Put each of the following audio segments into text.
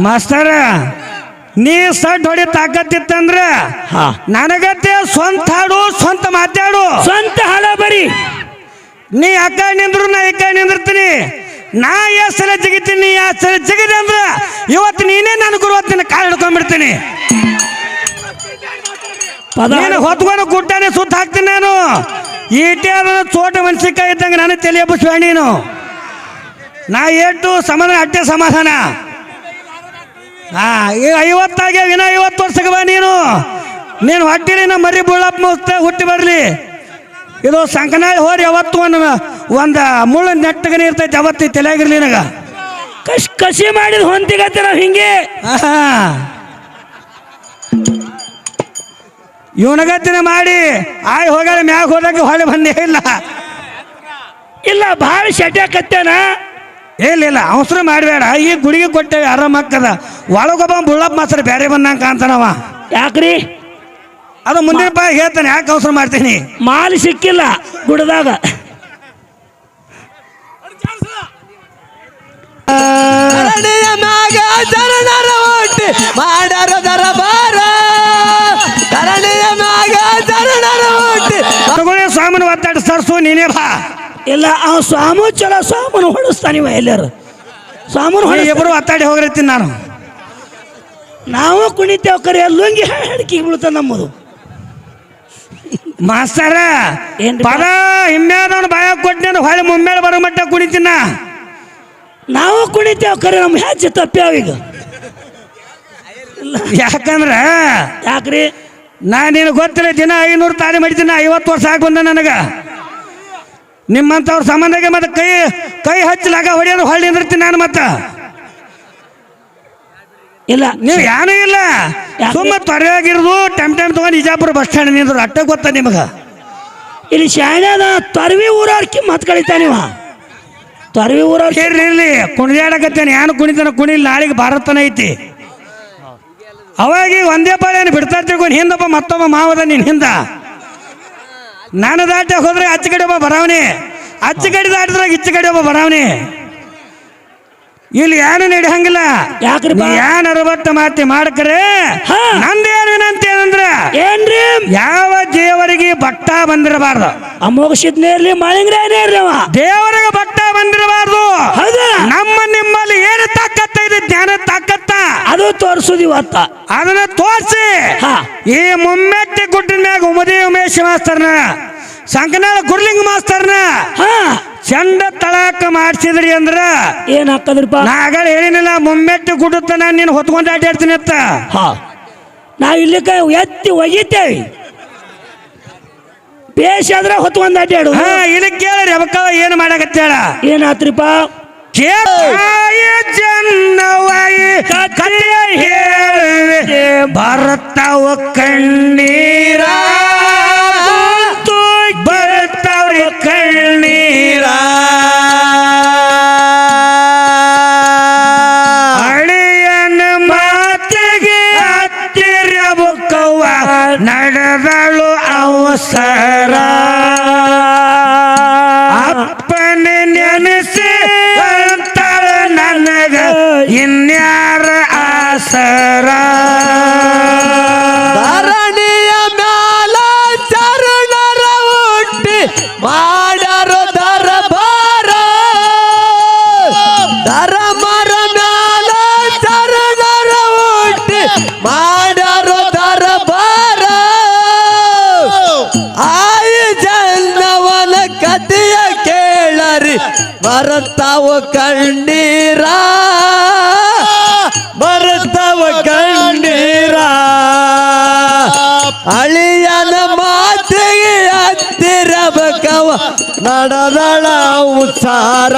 ಮಾಸ್ತರ ನೀ ಸಡ್ ಹೊಡಿ ತಾಕತ್ತಿತ್ತಂದ್ರ ನನಗತ್ತೆ ಸ್ವಂತ ಹಾಡು ಸ್ವಂತ ಮಾತಾಡು ಸ್ವಂತ ಹಾಡ ಬರಿ ನೀ ಆ ಕಡೆ ನಿಂದ್ರು ನಾ ಈ ಕಡೆ ನಿಂದಿರ್ತೀನಿ ನಾ ಎಷ್ಟು ಸಲ ಜಿಗಿತೀನಿ ನೀ ಎಷ್ಟು ಸಲ ಜಿಗಿದೆ ಅಂದ್ರ ಇವತ್ತು ನೀನೇ ನನ್ನ ಗುರು ಹೊತ್ತಿನ ಕಾಲು ಹಿಡ್ಕೊಂಡ್ಬಿಡ್ತೀನಿ ಹೊತ್ಕೊಂಡು ಗುಡ್ಡಾನೆ ಸುತ್ತ ಹಾಕ್ತೀನಿ ನಾನು ಈಟೆ ಚೋಟ ಮೆಣಸಿನ್ಕಾಯಿ ಇದ್ದಂಗೆ ನಾನು ತಲೆ ಎಬ್ಬಿಸ್ಬೇಡ ನೀನು ನಾ ಎಷ್ಟು ಸಮಾಧಾನ ಅಟ್ಟೆ ಸಮಾಧಾನ ಈಗ 50 ಆಗ್ಯಾವ ಇನ್ನ 50 ವರ್ಷಕ್ಕೆ ಬಾ ನೀನು ಹೊಟ್ಟಿಲಿ ನಮ್ಮ ಮರಿ ಬುಳ್ಳಪ್ಪ ಮುಸ್ತ ಹುಟ್ಟಿ ಬರ್ಲಿ ಇದು ಸಂಕನಾಳಿ ಹೋರಿ ಯಾವತ್ತು ಒಂದು ಮುಳ್ಳು ನೆಟ್ಟಗನೆ ಇರ್ತೈತೆ ಯಾವತ್ತು ತಲೆಯಾಗಿರ್ಲಿ ನನಗ ಕಸಿ ಮಾಡಿದ ಹೊಂತಿಗತ್ತೆ ನಾವು ಹಿಂಗೆ ಇವನಗತ್ತಿನ ಮಾಡಿ ಆಯ್ ಹೋಗ್ಯಾಳ ಮ್ಯಾಗ ಹೋದಾಗ ಹೊಳೆ ಬಂದೇ ಇಲ್ಲ ಭಾಳ ಶಟ್ಯಾಕತ್ತೇನ ಇಲ್ಲ ಅವಸರ ಮಾಡಬೇಡ ಈ ಗುಡಿಗೆ ಕೊಟ್ಟೇವೆ ಆರಾಮಕ್ಕದ ಒಳಗೊಬ್ಬ ಬುಳ್ಳಪ್ಪ ಮಾಸ್ತರ ಬೇರೆ ಬಂದಂಗ ಕಾಣ್ತಾನವ ಯಾಕ್ರಿ ಅದು ಮುಂದಿನ ಪಾಯ ಹೇಳ್ತಾನೆ ಯಾಕೆ ಅವಸರ ಮಾಡ್ತೀನಿ ಮಾಲ್ ಸಿಕ್ಕಿಲ್ಲ ಗುಡದಾಗ ಮಾಡಾರ ದರಬಾರ ಕರಣಿಯ ಮ್ಯಾಗ ಚರಣರ ಓಟಿ ತಗೊಳ್ಳಿ ಸ್ವಾಮಿನ ಒತ್ತಾಡಿ ಸರ್ಸು ನೀನೇ ಬಾ ಇಲ್ಲ ಅವ ಸ್ವಾಮಿ ಚಲೋ ಸ್ವಾಮನ ಹೊಡಿಸ್ತಾನಿವ ಎಲ್ಲಾರು ಸ್ವಾಮನ ಇಬ್ಬರು ಒತ್ತಾಡಿ ಹೋಗಿರ್ತೀನಿ ನಾನು ನಾವು ಕುಣಿತೇವ್ ಕರೆ ಲುಂಗಿ ಹಡಕಿಗೆ ಬೀಳ್ತಾನ ನಮ್ಮದು ಮಾಸ್ತರ ಪದ ಹಿಮ್ಮ್ಯಾದವನು ಬಾಯ ಕೊಟ್ಟು ಹೊಳೆ ಮುಮ್ಮೇಲೆ ಬರೋ ಮಟ್ಟ ಕುಣಿತೀನ ನಾವು ಕುಣಿತೇವ್ ಕರೆ ನಮ್ಮ ಹೆಜ್ಜೆ ತಪ್ಪ್ಯಾವ ಈಗ ಯಾಕಂದ್ರ ಯಾಕ್ರಿ ನೀನು ಗೊತ್ತಿಲ್ಲ ದಿನ 500 ತಾಳಿ ಮಾಡಿದ್ದೀನಿ 50 ವರ್ಷ ಆಗಿ ಬಂದ ನನಗ ನಿಮ್ಮಂಥವ್ರ ಸಂಬಂಧಕ್ಕೆ ಮತ್ತೆ ಕೈ ಹಚ್ಚಲಾಗ ಹೊಡೆಯೋದು ಹೊಳ್ಳಿ ನಿಂದಿರ್ತೀನಿ ನಾನು ಮತ್ತ ಇಲ್ಲ ನೀವು ಏನೂ ಇಲ್ಲ ಸುಮ್ಮ ತೊರೆಯಾಗಿರೋದು ಟೈಮ್ ತಗೊಂಡು ಇಜಾಪುರ ಬಸ್ ಸ್ಟ್ಯಾಂಡ್ ನಿಂದ್ರು ಅಟ್ಟ ಗೊತ್ತ ನಿಮಗ ಇಲ್ಲಿ ಶಾಣ್ಯಾದ ತೊರವಿ ಊರವ್ರ ಮತ್ ಕಳಿತಾನಿವ ತೊರವಿ ಊರವ್ರ ಇರ್ಲಿ ಕುಣಿದಾಡಕತ್ತೇನೆ ಏನು ಕುಣಿತಾನ ಕುಣಿಲಿ ನಾಳೆಗೆ ಭಾರತನ ಐತಿ ಅವಾಗ ಒಂದೇ ಪಾಳೇನು ಬಿಡ್ತಾ ತಿಳ್ಕೊಂಡು ಹಿಂದಪ್ಪ ಮತ್ತೊಬ್ಬ ಮಾವದ ನೀನು ಹಿಂದ ನಾನು ದಾಟ ಹೋದ್ರೆ ಅಚ್ಚ ಕಡೆ ಒಬ್ಬ ಬರಾವಣಿ ಅಚ್ಚ ಕಡೆ ದಾಟಿದ್ರಾಗ ಇಚ್ಚ ಕಡೆ ಒಬ್ಬ ಬರಾವಣಿ ಇಲ್ಲಿ ಏನು ನಡೆಯಂಗಿಲ್ಲ ಯಾಕ್ರಿ ಏನ್ ಅರಬಟ್ಟ ಮಾತಿ ಮಾಡ್ಕರೆ ನಂದೇನು ವಿನಂತಿ ಏನಂದ್ರ ಏನ್ರಿ ಯಾವ ದೇವರಿಗೆ ಬಟ್ಟ ಬಂದಿರಬಾರ್ದು ಅಮೋಘಸಿದ್ನೇ ಇರ್ಲಿ ಮಾಳಿಂಗ್ರೇನೇ ಇರ್ಲಿ ಅವ ದೇವರಿಗೆ ಬಟ್ಟ ಬಂದಿರಬಾರ್ದು ನಮ್ಮ ನಿಮ್ಮಲ್ಲಿ ಏನು ತಾಕತ್ತ ಇದೆ ಜ್ಞಾನ ತಾಕತ್ತ ಅದು ತೋರಿಸುದು ಇವತ್ತ ಅದನ್ನ ತೋರಿಸಿ ಈ ಮುಮ್ಮೆಟ್ಟಿ ಗುಡ್ಡಿನ ಮ್ಯಾಗ ಉಮದಿ ಉಮೇಶ್ ಮಾಸ್ತರ್ನ ಸಂಕನಾಳ ಗುರ್ಲಿಂಗ ಮಾಸ್ತರ್ನ ಚಂಡ ತಳಕ ಮಾಡಿಸಿದ್ರಿ ಅಂದ್ರ ಏನ್ ಹಾಕದ್ರಪ್ಪ ನಾಗಳ ಹೇಳಿನಿಲ್ಲ ಮುಮ್ಮೆಟ್ಟಿ ಗುಡ್ಡತನ ನೀನು ಹೊತ್ಕೊಂಡು ಅಡ್ಡಾಡ್ತೀನಿ ಅಂತ ನಾವ್ ಇಲ್ಲಿ ಎತ್ತಿ ಒಗಿತೇವಿ ಬೇಷ್ ಆದ್ರೆ ಹೊತ್ಕೊಂಡ್ ಅಡ್ಡಾಡು ಇಲ್ಲಿ ಕೇಳ್ರಿ ಅವಕ್ಕ ಏನ್ ಮಾಡಕತ್ತೇಳ ಏನಾತ್ರಿಪ್ಪ ಬರುತ್ತಾವ ಕಣ್ಣೀರ ಬರುತ್ತಾವ್ರಿ ಕಣ್ಣೀರ ಅಳಿಯನ ಮಾತಿಗೆ ಹತ್ತಿರಬುಕ್ಕವ್ವ ನಡೆದಳು ಅವಸರ ಅಪ್ಪನ ನೆನೆಸಿ ನನಗ ಇನ್ಯಾರ ಆಸರ ಧರಣಿಯ ಮ್ಯಾಲ ಚರಣರ ಹುಟ್ಟಿ ಮಾಡಾರೋ ದರಬಾರ ಧರ್ಮರ ಮ್ಯಾಲ ಚರಣರ ಹುಟ್ಟಿ ಮಾಡಾರೋ ದರಬಾರ ಆಯ ಜನ್ನವನ ಕಥೆಯ ಕೇಳರಿ ಬರುತ್ತಾವ ಕಣ್ಣೀರ ಬರುತ್ತಾವ ಕಣ್ಣೀರ ಅಳಿಯನ ಮಾತಿಗೆ ಹತ್ತಿರಬೇಕವ ನಡೆದಳ ಉತ್ಸಾರ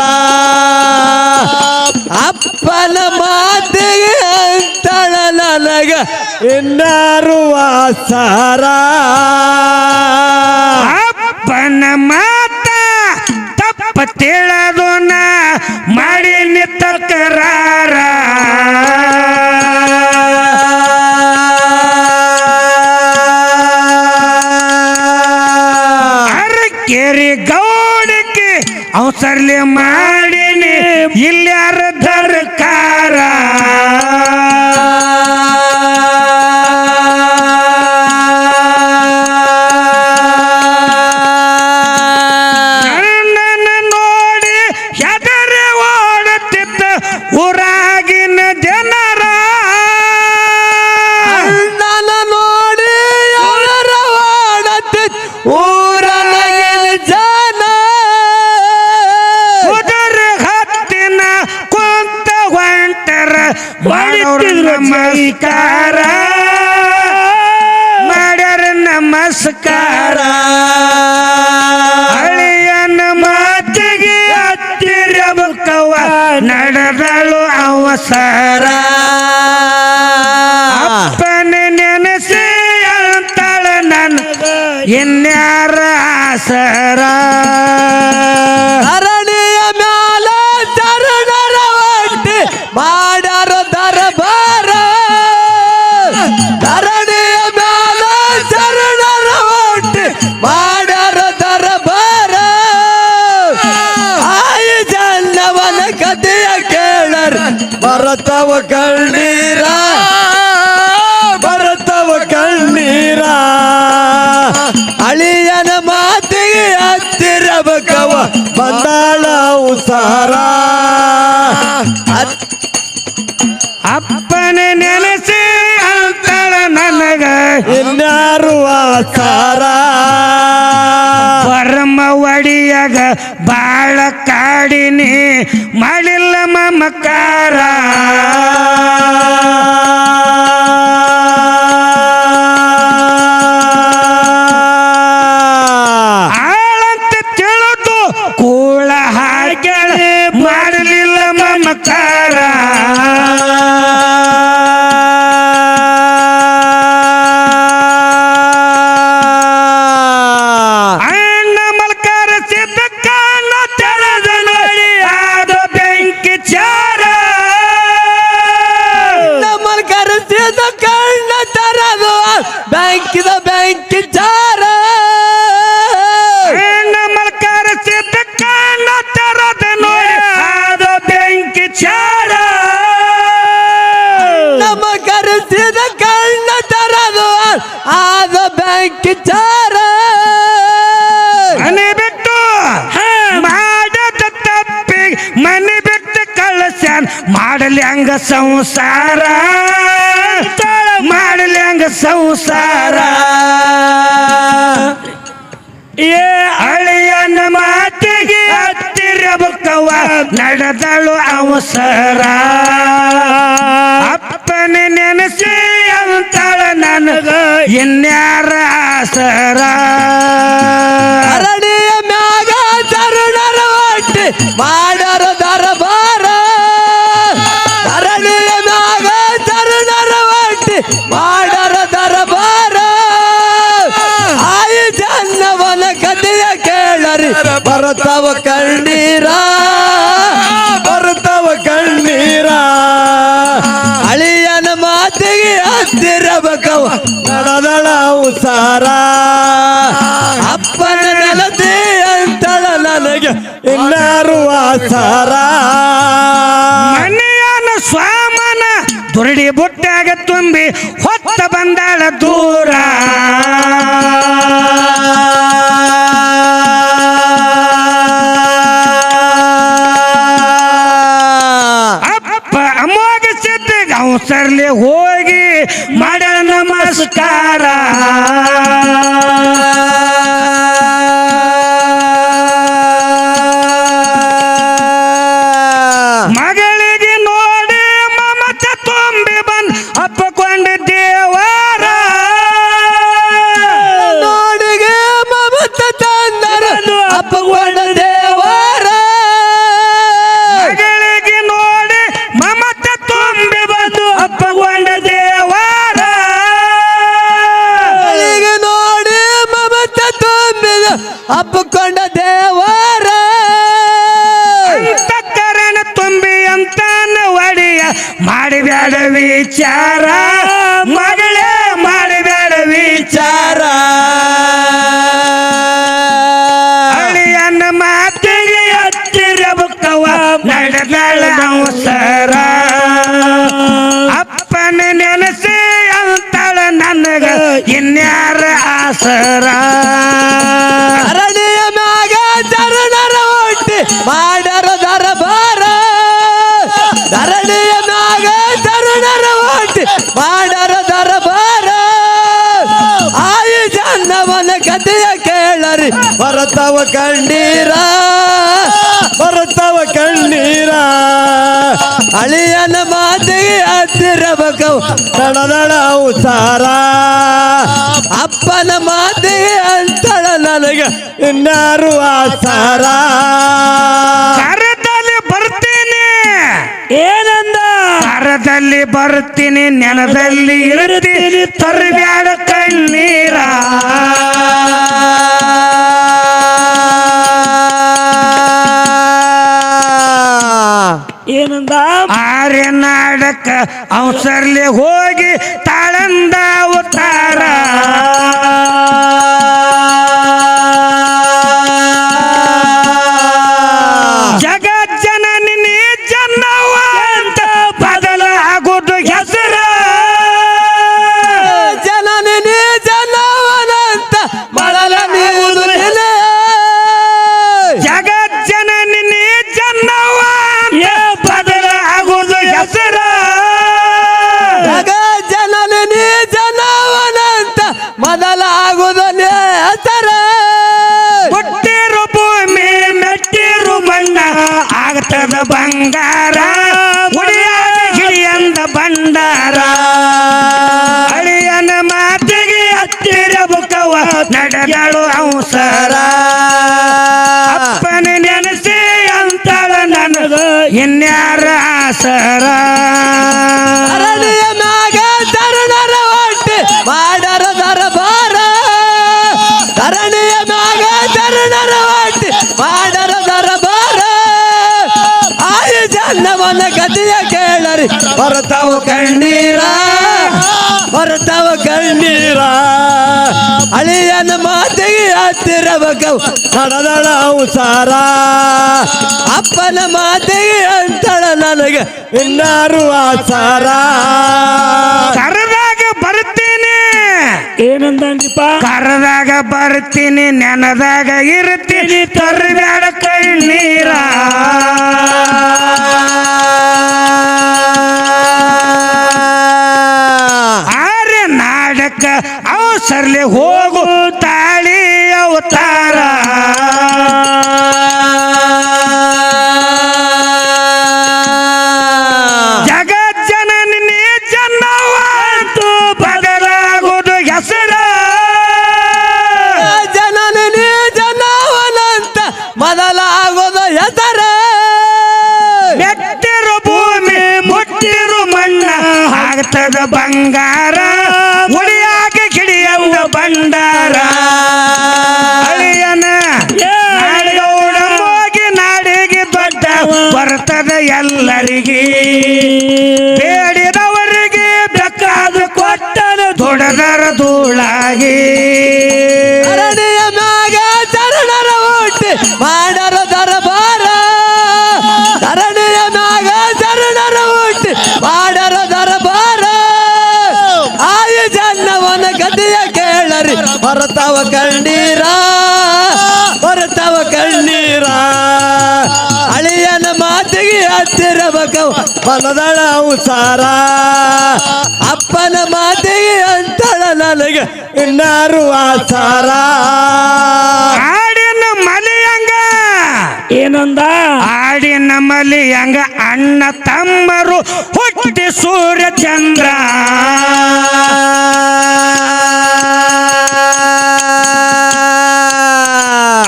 ಅಪ್ಪನ ಮಾತಿಗೆ ಅಂತಳ ನನಗ ಇನ್ನಾರು ಆಸಾರ ಅಪ್ಪನ ಮಾತ ತಪ್ಪ ತಿಳದೋನ ಮಾಡಿ ನಿತ್ತಕರಾರ ಅರಕೆರೆ ಗೌಡಕ್ಕೆ ಅವಸರ್ಲಿ ಮಾಡಿನಿ ಇಲ್ಯಾರ ದರ್ಕಾರ ಊರಾಗಿನ ಜನರ ಅಣ್ಣನ ನೋಡಿ ಅವರ ವಾಡತಿ ಊರನಗಿನ ಜನ ಉದರ ಹತ್ತಿನ ಕುಂತ ಹೊಂಟರ ಮಾಡಿದ್ರು ನಮಸ್ಕಾರ ಮಾಡ್ಯಾರ ನಮಸ್ಕಾರ ಹಳಿಯನ ಮಾತಿಗೆ ಹತ್ತಿರಬಕವ ನಡೆದಳು ಅವಸರ ಅಪ್ಪನ ನೆನೆಸಿ ಅಂತಾಳ ನನಗ ಇನ್ಯಾರ ಆಸರ ಅರಣಿಯ ಮ್ಯಾಲ ಚರಣರ ಒಟ್ಟಿ ಮಾಡ್ಯಾರ ದರಬಾರ ಧರಣಿಯ ಮ್ಯಾಲ ಚರಣರ ಒಟ್ಟಿ ಮಾಡ್ಯಾರ ದರಬಾರ ಆಯಿ ಜನ್ನವನ ಕಥೆಯ ಕೇಳರ ಬರತವ ಕಣ್ಣೀರ ಬರತವ ಕಣ್ಣೀರ ಅಳಿಯನ ಮಾತಿಗೆ ಹತ್ತಿರಬಕವ ಬಂದಾಳ ಉಸಾರ ಅಪ್ಪನ ನೆನೆಸಿ ಅಂತಾಳ ನನಗ ಇನ್ಯಾರು ಆಸಾರ ಪರಮ ಒಡಿಯಾಗ ಬಾಳ ಕಾಡಿನಿ ಮಾಡಿಲ್ಲ ಮಮಕಾರ ಆಳಂತ ತಿಳಿದು ಕೂಳ ಹಾಕ್ಯಾಳ ಮಾಡಲಿಲ್ಲ ಮಮಕಾರ ಅಣ್ಣ ಮಲ್ಕಾರ ಸಿದ್ಧ ಕಾಣ ತೆರೆದ ನೋಡಿ ಆದ ಬೆಂಕಿ ಚಾರ ನಮ್ಮನ್ನು ಕರೆಸಿದ ಕಣ್ಣ ತರದು ಬ್ಯಾಂಕಿದ ಬ್ಯಾಂಕಿ ಚಾರ ಅಣ್ಣ ಮಲ್ಕಾರ ಸಿದ್ಧ ಕಾಣ ತೆರೆದ ನೋಡಿ ಆದ ಬೆಂಕಿ ಚಾರ ನಮ್ಮ ಕರೆಸಿದ ಕಣ್ಣ ತರದು ಆದ ಬ್ಯಾಂಕಿ ಚಾರ ಮನೆ ಬಿಟ್ಟು ಮಾಡದ ತಪ್ಪಿ ಮನೆ ಬಿಟ್ಟು ಕಳಸ್ಯಾನ್ ಮಾಡಲಿ ಹಂಗ ಸಂಸಾರ ಮಾಡಲಿ ಹಂಗ ಸಂಸಾರ ಏ ಅಳಿಯನ ಮಾತಿಗೆ ಹತ್ತಿರಬಕವ ನಡೆದಳು ಅವಸರ ಅಪ್ಪನ ನೆನೆಸಿ ಅಂತಾಳ ನನಗ ಇನ್ಯಾರ ಆಸರ ಅರಣಿಯ ಮ್ಯಾಗ ತರುಣರ ಒಟ್ಟಿ ಮಾಡ್ಯಾರ ದರಬಾರ ಅರಣಿಯ ಮ್ಯಾಗ ತರುಣರ ಒಟ್ಟಿ ಮಾಡ್ಯಾರ ದರಬಾರ ಆಯಿ ಜನ್ನವನ ಕಥೆಯ ಕೇಳರಿ ಬರತವ ಕಣ್ಣೀರ ಬರತವ ಕಣ್ಣೀರ ಅಳಿಯನ ಮಾತಿಗೆ ಹತ್ತಿರಬಕವ ನಡೆದಳ ಉಸಾರ ಅಪ್ಪನ ನೆಲತಿ ಅಂತಳ ನನಗೆ ಇನ್ನಾರು ಆಸಾರ ಮನೆಯನ ಸ್ವಾಮನ ದುರಡಿ ಬುಟ್ಟಾಗ ತುಂಬಿ ಹೊತ್ತ ಬಂದಾಳ ದೂರ ಅಪ್ಪ ಅಮ್ಮೋಗ ಸಿದ್ಧ ಅವಸರ್ಲಿ ಹೋಗಿ ಮಾಡ್ಯಾಳ ನಮಸ್ಕಾರ ಮಗಳಿಗೆ ನೋಡಿ ಮಮತ ತುಂಬಿ ಬಂದ್ ಅಪ್ಪಕೊಂಡ ದೇವರ ನೋಡಿಗೆ ಮಮತ ತಂದರು ಅಪ್ಪಗೊಂಡ ದೇವರ ಮಗಳಿಗೆ ನೋಡಿ ಮಮತ ತುಂಬಿ ಬಂದು ಅಪ್ಪಕೊಂಡ ದೇವರ ಮಗಳಿಗೆ ನೋಡಿ ಮಮತ ತುಂಬಿದ ಅಪ್ಪಕೊಂಡ ದೇವರ ಅಂತಃಕರಣ ತುಂಬಿ ಅಂತಾನ ಒಡೆಯ ಮಾಡಿಬ್ಯಾಡ ವಿಚಾರ ಮಗಳೇ ಮಾಡಿಬ್ಯಾಡ ವಿಚಾರ ಅಳಿಯನ್ನ ಮಾತಿಗೆ ಹತ್ತಿರಬಕವ ನಡೆದಳ ಅವಸರ ಅಪ್ಪನ ನೆನೆಸಿ ಅಂತಾಳ ನನಗ ಇನ್ಯಾರ ಆಸರ ಅರಣಿಯ ಮ್ಯಾಗ ಚರಣರ ಒಟ್ಟಿ ಮಾಡ್ಯಾರ ದರಬಾರ ಬರತಾವ ಕಣ್ಣೀರ ಬರತಾವ ಕಣ್ಣೀರ ಅಳಿಯನ ಮಾತಿಗೆ ಹತ್ತಿರಬೇಕು ತಡದಳ ಉಸಾರ ಅಪ್ಪನ ಮಾತಿಗೆ ಅಂತಳ ನನಗೆ ಇನ್ನಾರು ಆಸಾರ ಕರದಲ್ಲಿ ಬರ್ತೀನಿ ಏನಂದ ಕರದಲ್ಲಿ ಬರ್ತೀನಿ ನೆಲದಲ್ಲಿ ಇರ್ತೀನಿ ತರಬ್ಯಾಡ ಕಣ್ಣೀರ ಏನಂದ ಆರ್ಯ ನಾಡಕ ಅವಸರ್ಲಿ ಹೋಗಿ ತಾಳಂದ ಅವತಾರ ಜಗಜ್ಜನನಿ ನೀ ಜನ್ನವ ಅಂತ ಬದಲಾಗೋದು ಹೆಸರ ಜನನಿ ನೀ ಜನವನಂತ ಬಳಲ ನೀವುದು ನೆಲೆ ಜಗಜ್ಜನನಿ ನೀ ಜನ್ನವ ಬದಲಾಗೋದು ಹೆಸರ ಜಗ ಜನನಿ ನೀ ಜನವನಂತ ಮೊದಲಾಗುವುದು ಹೆಸರ ಹುಟ್ಟಿರು ಭೂಮಿ ಮೆಟ್ಟಿರು ಮಣ್ಣ ಆಗ್ತದ ಬಂಗಾರ ಹಿಡಿಯಂದ ಭಂಡಾರ ಅಳಿಯನ ಮಾತಿಗೆ ಹತ್ತಿರ ಬುಕವ ನಡೆದಳು ಅವಸರ ಅಪ್ಪನ ನೆನೆಸಿ ಅಂತಳ ನನಗ ಇನ್ಯಾರ ಆಸರ ಅರಳಿಯ ಮ್ಯಾಗ ತರುಣರ ಒಟ್ಟಿ ಮಾಡರ ದರಬಾರ ಧರಣಿಯ ಮ್ಯಾಗ ತರುಣರ ಒಟ್ಟಿ ಮಾಡರ ದರಬಾರ ಆಯು ಜನ್ನವನ ಕಥೆಯ ಕೇಳರಿ ಹೊರತಾವ ಕಣ್ಣೀರ ಹೊರತಾವ ಕಣ್ಣೀರ ಅಳಿಯನ ಮಾತಿಗೆ ಹತ್ತಿರಬೇಕು ನಡೆದಳ ಉಸಾರ ಅಪ್ಪನ ಮಾತಿಗೆ ಅಂತಳ ನನಗೆ ಇನ್ನಾರು ಆಸಾರ ಕರದಾಗ ಬರ್ತೀನಿ ಏನಂದನ್ರಿಪ್ಪ ಕರದಾಗ ಬರ್ತೀನಿ ನೆನದಾಗ ಇರ್ತೀನಿ ತರಬ್ಯಾಡ ಕಣ್ಣೀರ ಆರ್ಯ ನಾಡಕ ಅವಸರ್ಲಿ ಹೋಗು ತಾಳಿ ಅವತಾರ ಜಗಜ್ಜನನಿ ನೀ ಜನ್ನವ ಅಂತೂ ಬದಲಾಗೋದು ಹೆಸರ ಜನನಿ ನೀ ಜನವನಂತ ಮೊದಲಾಗೋದು ಹೆಸರ ಮೆಟ್ಟಿರು ಭೂಮಿ ಮುಟ್ಟಿರು ಮಣ್ಣ ಆಗ್ತದ ಬಂಗಾರ ಉಳಿಯಾಗ ಕಿಡಿಯಂದ ಭಂಡಾರ ಅಳಿಯನ ನಾಡಗೌಡ ಹೋಗಿ ನಾಡಿಗೆ ದೊಡ್ಡ ಬರ್ತದ ಎಲ್ಲರಿಗೆ ಬೇಡಿದವರಿಗೆ ಬೇಕಾದ ಕೊಟ್ಟನು ದೊಡ್ಡದರ ಧೂಳಾಗಿ ಧರಣಿಯ ಮ್ಯಾಗ ತರುಣರ ಒಟ್ಟಿ ಮಾಡರ ದರಬಾರ ಧರಣಿಯ ಮ್ಯಾಗ ತರುಣರ ಒಟ್ಟಿ ಮಾಡರ ದರಬಾರ ಆಯು ಜನ್ನವನ ಕಥೆಯ ಕೇಳರಿ ಹೊರತಾವ ಕಣ್ಣೀರ ಹೊರತಾವ ಕಣ್ಣೀರ ಅಳಿಯನ ಮಾತಿಗೆ ಹತ್ತಿರಬೇಕು ಮನದಳ ಉಸಾರ ಅಪ್ಪನ ಮಾತಿಗೆ ಅಂತಳ ನನಗೆ ಇನ್ನಾರು ಆಸಾರ ಆಡಿನ ಮಲಿಯಂಗ ಏನಂದ ಆಡಿನ ಮಲಿಯಂಗ ಅಣ್ಣ ತಮ್ಮರು ಹುಟ್ಟಿ ಸೂರ್ಯ ಚಂದ್ರ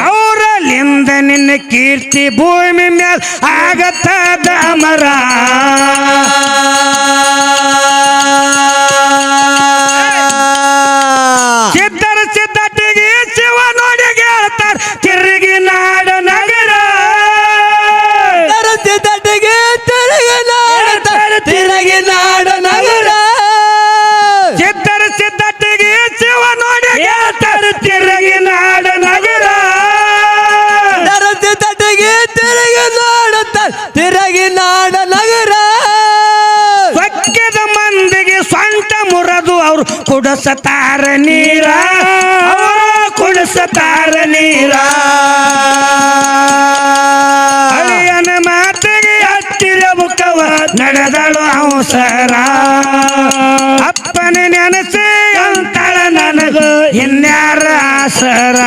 ಅವರಲ್ಲಿಂದ ನಿನ್ನ ಕೀರ್ತಿ ಭೂಮಿ ಮೇಲ್ ಆಗತ್ತದ ಅಮರ ಸಿದ್ಧರ ಸಿದ್ಧಟಿಗೆ ಶಿವ ನೋಡಿ ಹೇಳ್ತಾರ ತಿರುಗಿ ನಾಡ ನಗರ ತಟ್ಟಿಗೆ ತಿರುಗಿ ನಾಡ ತಿರುಗಿ ನಾಡ ನಗರ ಸಿದ್ಧರ ಸಿದ್ಧಟಿಗೆ ಶಿವ ನೋಡಿ ಹೇಳ್ತಾರ ತಿರುಗಿ ನಾಡ ನಗರ ತಟ್ಟಿಗೆ ತಿರುಗಿ ನೋಡುತ್ತ ತಿರುಗಿ ನಾಡ ನಗರ ಸ್ವಕ್ಕದ ಮಂದಿಗೆ ಸ್ವಂತ ಮುರದು ಅವ್ರು ಕುಡಸತಾರ ನೀರ ಕುಡಿಸತಾರ ನೀರ ಅಳಿಯನ ಮಾತಿಗೆ ಹತ್ತಿರ ಬುಕವ ನಡೆದಳು ಅವಸರ ಅಪ್ಪನ ನೆನಸಿ ಅಂತಳ ನನಗ ಇನ್ಯಾರ ಆಸರ ಅವಸರ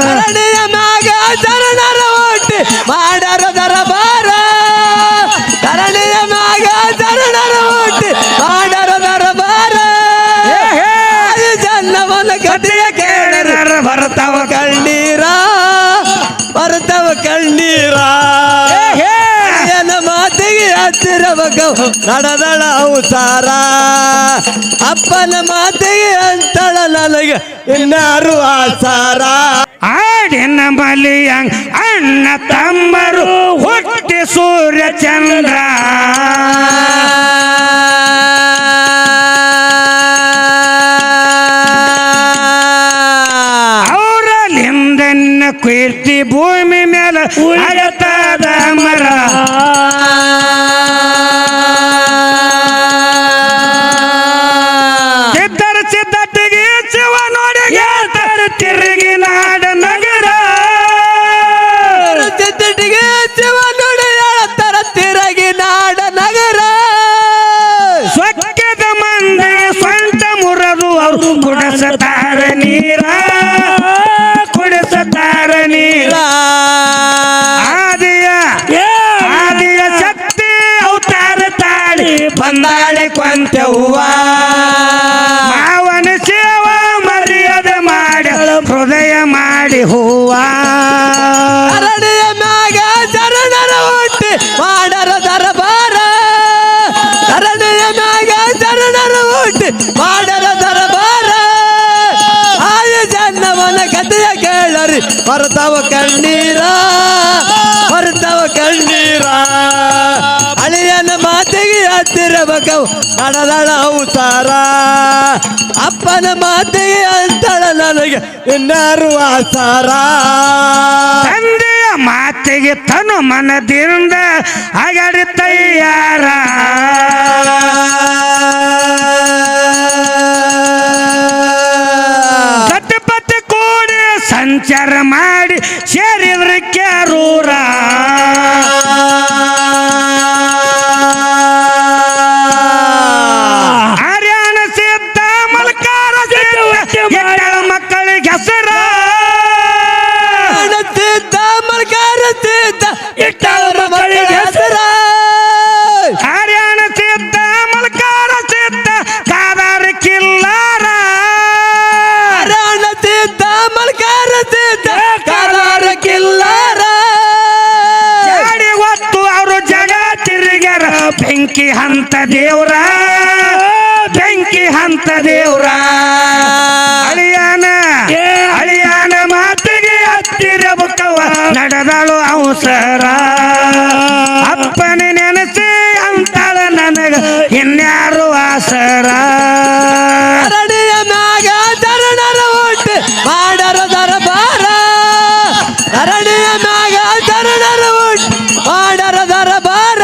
ಧರಣಿಯ ಮ್ಯಾಗ ಶರಣರ ಹುಟ್ಟಿ ಮಾಡರ ದರಬಾರ ಧರಣಿಯ ಮ್ಯಾಗ ಶರಣರ ಹುಟ್ಟಿ ಮಾಡರ ದರಬಾರ ಜನ್ನವನ ಕಥೆಯ ಕೇಳಿರ ಬರ್ತಾವ ಕಣ್ಣೀರ ಬರ್ತವ ಕಣ್ಣೀರ ಮಾತಿಗೆ ಹತ್ತಿರಬೇಕು ನಡೆದಳ ಅವತಾರ ಅಪ್ಪನ ಮಾತಿಗೆ ಅಂತಳ ನನಗೆ ಇನ್ನಾರು ಆಸಾರ ಆಡಿನ ಮಲಿಯಂಗ್ ಅಣ್ಣ ತಮ್ಮರು ಹುಟ್ಟಿ ಸೂರ್ಯ ಚಂದ್ರ ಅವರಲ್ಲಿಂದನ್ನ ಕೀರ್ತಿ ಭೂಮಿ ಮೇಲೆ ಅಗತಾದ ಮರ ಸಿದ್ಧರ ಸಿದ್ಧಟ್ಟಿಗೆ ಶಿವ ನೋಡಿ ತಿರುಗಿ ನಾಡ ನಗರ ಸಿದ್ಧಟಿಗೆ ಶಿವ ನೋಡಿ ಹೇಳ್ತಾರ ತಿರುಗಿ ನಾಡ ನಗರ ಸ್ವಚ್ಛದ ಮಂದಿ ಸ್ವಂತ ಮುರದು ಅವರು ಕುಡಿಸತಾರ ನೀರ ಕುಡಿಸತಾರ ನೀರ ಆದಿಯ ಶಕ್ತಿ ಅವತಾರ ತಾಳಿ ಬಂದಾಳೆ ಕೊಂತ ಹೂವ ಮಾವನ ಸೇವ ಮರ್ಯಾದೆ ಮಾಡಿ ಹೃದಯ ಮಾಡಿ ಹೂವ ಅರಣಿಯ ಮ್ಯಾಗ ಶರಣರ ಹುಟ್ಟಿ ಮಾಡರ ದರಬಾರ ಅರಣಿಯ ಮ್ಯಾಗ ಶರಣರ ಹುಟ್ಟಿ ಮಾಡರ ದರಬಾರ ಆಯು ಜನ್ನವನ ಕಥೆಯ ಕೇಳರಿ ಬರ್ತಾವ ಕಣ್ಣೀರ ಬರ್ತಾವ ಕಣ್ಣೀರ ಅಳಿಯನ ಮಾತಿಗೆ ಹತ್ತಿರಬೇಕು ನಡೆದಳ ಅವತಾರ ಅಪ್ಪನ ಮಾತಿಗೆ ಅಂತಳ ನನಗೆ ಇನ್ನಾರು ಆಸಾರ ತಂದೆಯ ಮಾತಿಗೆ ತನು ಮನದಿಂದ ಅಗಡಿ ತಯ್ಯಾರ ಸತ್ಯಪತಿ ಕೂಡಿ ಸಂಚಾರ ಮಾಡಿ ಸೇರಿದ್ರ ಕ್ಯಾರೂರ ಹರ್ಯಾಣ ಸಿದ್ಧ ಮಲ್ಕಾರ ಎಟ್ಟಳ ಮಕ್ಕಳಿಗೆ ಹೆಸರ ಸಿದ್ಧ ಮಲ್ಕಾರ ಸಿದ್ಧ ಇಟ್ಟವರ ಮಕ್ಕಳಿಗೆ ಹೆಸರ ಹರ್ಯಾಣ ಸಿದ್ಧ ಮಲ್ಕಾರ ಸಿದ್ಧ ಕಾದಾರ ಕಿಲ್ಲಾರ ಹರ್ಯಾಣ ಸಿದ್ಧ ಮಲ್ಕಾರ ಸಿದ್ಧ ಕಾದಾರ ಕಿಲ್ಲಾರ ಗಾಡಿ ಹೊತ್ತು ಅವರು ಜಗ ತಿರುಗ್ಯಾರ ಬೆಂಕಿ ಹಂತ ದೇವ್ರ ಬೆಂಕಿ ಹಂತ ದೇವ್ರ ಅಳಿಯಾನ ಮಾತಿಗೆ ಹತ್ತಿರಬಕ್ಕವ ನಡೆದಳು ಅವಸರ ಅಪ್ಪನ ನೆನಸಿ ಅಂತಾಳ ನನಗ ಇನ್ಯಾರು ಆಸರ ಅರಣಿಯ ಮ್ಯಾಗ ಶರಣರ ಹುಟ್ಟಿ ಮಾಡರ ದರಬಾರ ಅರಣಿಯ ಮ್ಯಾಗ ಶರಣರ ಹುಟ್ಟಿ ಮಾಡರ ದರಬಾರ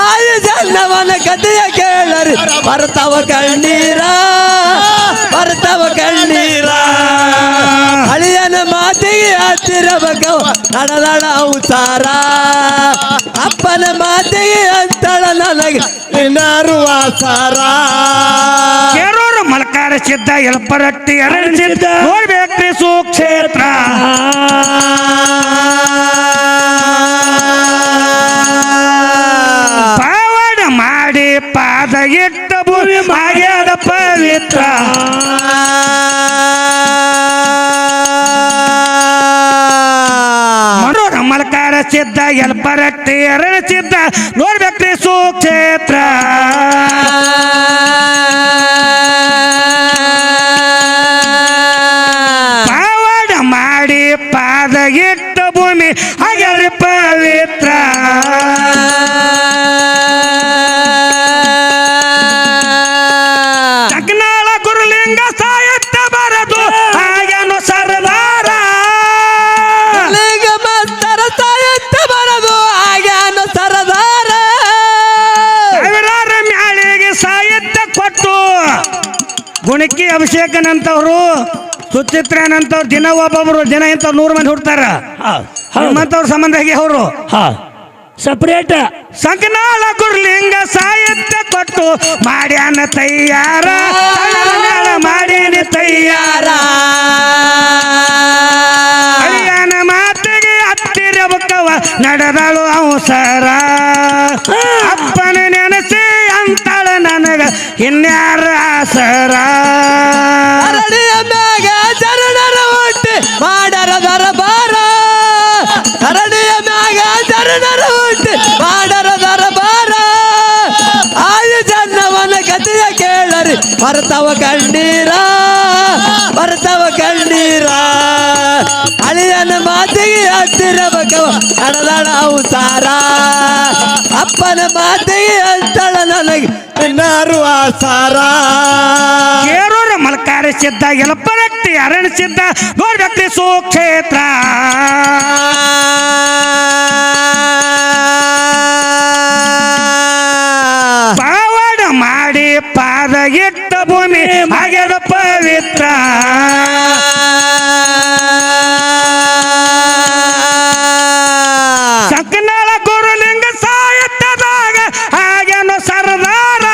ಆಯು ಜನ್ನವನ ಕಥೆಯ ಕೇಳರಿ ಬರ್ತಾವ ಕಣ್ಣೀರ ಬರ್ತಾವ ಕಣ್ಣೀರ ಅಳಿಯನ ಮಾತಿಗೆ ಹತ್ತಿರಬೇಕು ನಡೆದಳ ಅವತಾರ ಅಪ್ಪನ ಮಾತಿಗೆ ಅಂತಳ ನನಗೆ ಇನ್ನಾರು ಆಸಾರ ಕೇರೂರು ಮಲ್ಕಾರ ಸಿದ್ಧ ಎಲ್ಪರಟ್ಟಿ ಎರಡು ಸಿದ್ಧ ನೋಡ್ಬೇಕ್ರಿ ಸುಕ್ಷೇತ್ರ ಪಾವಡ ಮಾಡಿ ಪಾದ ಇಟ್ಟ ಭೂಮಿ ಆಗ್ಯಾದ ಪವಿತ್ರ ಮನೋರ ಮಲ್ಕಾರ ಸಿದ್ಧ ಎಲ್ಪರಟ್ಟಿ ಎರಡು ಸಿದ್ಧ ನೋಡ್ಬೇಕ್ರಿ ಸುಕ್ಷೇತ್ರ ಪಾವಡ ಮಾಡಿ ಪಾದ ಇಟ್ಟ ಭೂಮಿ ಆಗ್ಯಾದ ಪವಿತ್ರ ಜಗನಾಳ ಗುರುಲಿಂಗ ಸಾಹಿತ್ಯ ಬರದು ಹಾಗೇನು ಸರ್ದಾರ ಲಿಂಗ ಮಾಸ್ತರ ಸಾಹಿತ್ಯ ಬರದು ಆಗ್ಯಾನ ಸರದಾರ ಸಾವಿರಾರು ಮ್ಯಾಳಿಗೆ ಸಾಹಿತ್ಯ ಕೊಟ್ಟು ಗುಣಕಿ ಅಭಿಷೇಕನಂತವ್ರು ಸುಚಿತ್ರನಂತವ್ರು ದಿನ ಒಬ್ಬೊಬ್ರು ದಿನ ಇಂಥವ್ರು 100 ಮಂದಿ ಹುಡ್ತಾರ ನಿಮ್ಮಂತವ್ರ ಸಂಬಂಧ ಆಗಿ ಅವರು ಸಪ್ರೇಟ್ ಸಂಕನಾಳ ಗುರುಲಿಂಗ ಸಾಹಿತ್ಯ ಕೊಟ್ಟು ಮಾಡ್ಯಾನ ತಯ್ಯಾರ ಮಾಡೀನಿ ತಯ್ಯಾರ ಅಳಿಯನ ಮಾತಿಗೆ ಹತ್ತಿರಬಕ್ಕವ ನಡೆದಳು ಅವಸರ ಅಪ್ಪನ ನೆನೆಸಿ ಅಂತಾಳ ನನಗ ಇನ್ಯಾರ ಆಸರ ಅರಳಿಯ ಮ್ಯಾಗ ಚರಣರ ಹುಟ್ಟಿ ಮಾಡರ ದರಬಾರ ಅರಳಿಯ ಮ್ಯಾಗ ಚರಣರ ಹುಟ್ಟಿ ಮಾಡರ ದರಬಾರ ಆಯು ಜನ್ನವನ ಕಥೆಯ ಕೇಳರಿ ಬರ್ತವ ಕಣ್ಣೀರ ಬರ್ತವ ಕಣ್ಣೀರ ಅಳಿಯನ ಮಾತಿಗೆ ಹತ್ತಿರ ಬಕವ ನಡೆದಳ ಅವತಾರ ಅಪ್ಪನ ಮಾತಿಗೆ ಅಂತಳ ನನಗೆ ಇನ್ನಾರು ಆಸಾರ ಕೇರೂರ ಮಲ್ಕಾರ ಸಿದ್ಧ ಯಲಪರಟ್ಟಿ ಅರಣ್ಯ ಸಿದ್ಧ ಗೋರ್ಬೆಟ್ಟಿ ಸುಕ್ಷೇತ್ರ ಪಾವಡ ಮಾಡಿ ಪಾದ ಇಟ್ಟ ಭೂಮಿ ಆಗ್ಯದ ಪವಿತ್ರ ಸಂಕನಾಳ ಗುರುಲಿಂಗ ಸಾಹಿತ್ಯದಾಗ ಆಗ್ಯಾನು ಸರ್ದಾರ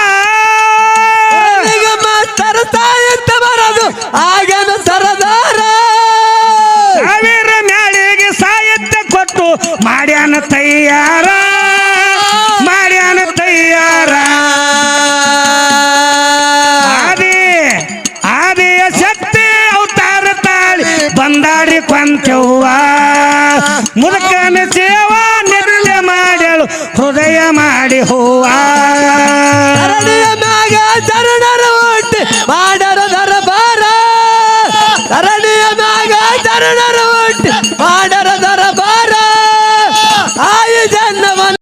ಈಗ ಮಾಸ್ತರ ಸಾಹಿತ್ಯ ಬರೋದು ಆಗನು ಸರದಾರ ಸಾವಿರ ಮ್ಯಾಳಿಗೆ ಸಾಹಿತ್ಯ ಕೊಟ್ಟು ಮಾಡ್ಯಾನ ತಯ್ಯಾರ ಮಾಡ್ಯಾನ ತಯ್ಯಾರ ಆದಿಯ ಶಕ್ತಿ ಅವತಾರ ತಾಳಿ ಬಂದಾಡಿ ಕೊಂಚವ್ವ ಮುದುಕನ ಸೇವಾ ನಿರ್ಣಯ ಮಾಡ್ಯಾಳು ಹೃದಯ ಮಾಡಿ ಹೂವ ಅರಳಿಯ ಮ್ಯಾಗ ಚರಣರ ಹುಟ್ಟಿ ಮಾಡರ ದರಬಾರ ಅರಳಿಯ ಮ್ಯಾಗ ಚರಣರ ಹುಟ್ಟಿ ಮಾಡರ